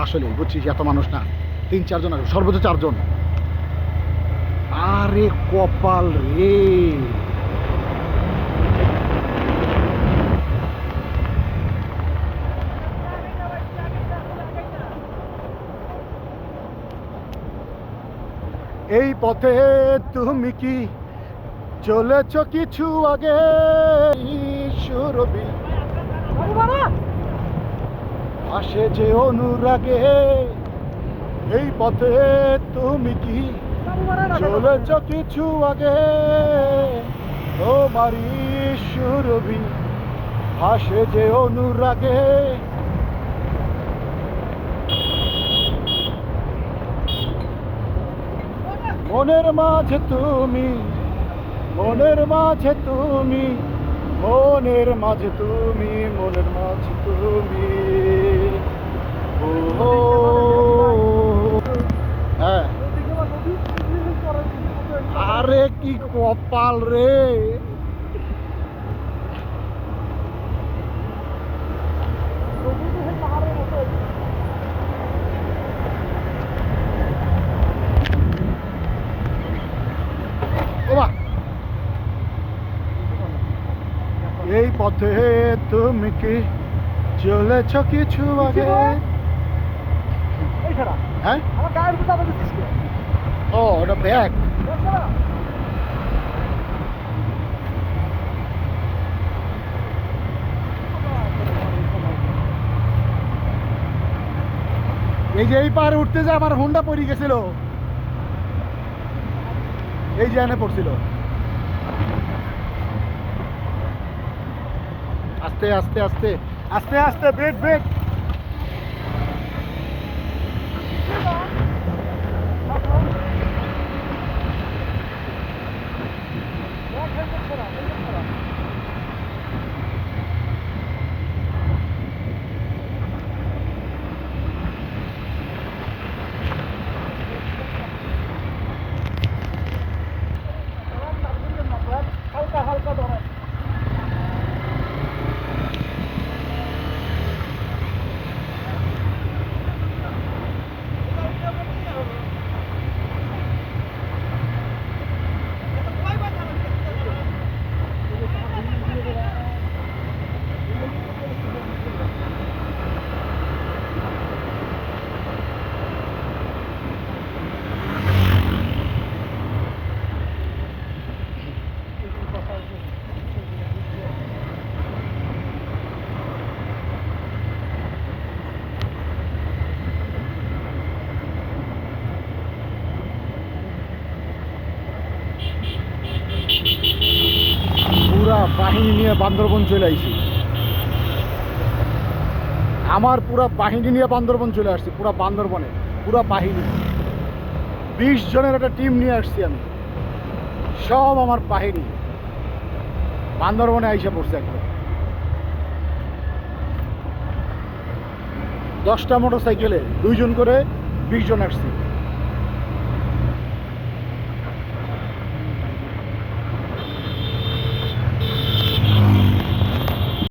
আসলে বুঝছিস, এত মানুষ না, 3-4 জন আসবে, সর্বোচ্চ 4 জন। আরে কপাল রে! এই পথে তুমি কি চলেছ কিছু আগে? সুরবি আসে যে অনুরাগে, এই পথে তুমি কি চলেছ কিছু আগে? তোমারই সুরবি আসে যে অনুরাগে। মনের মাঝে তুমি, মনের মাঝে তুমি, মনের মাঝে তুমি, মনের মাঝে তুমি। ও হ্যাঁ, আরে কি কপাল রে! ওমা, এই পথে তুমি কি চলেছ কিছু আগে? হ্যাঁ, ও ওটা ব্যাগ। এই যে এই পাহাড়ে উঠতে যে আমার হুন্ডা পড়ে গেছিল, এই যে এনে পড়ছিল। আস্তে আস্তে আস্তে আস্তে আস্তে, ব্রেক ব্রেক। পুরা বাহিনী নিয়ে বান্দরবন চলে আইছি। আমার পুরা বাহিনী নিয়ে বান্দরবন চলে আসছি, পুরা বান্দরবনে পুরা বাহিনী, 20 জনের একটা টিম নিয়ে আসছি আমি, সব আমার বাহিনী বান্দরবনে আইসা পড়ছে একদম। 10টা মোটরসাইকেলে 2 জন করে 20 জন আসছি।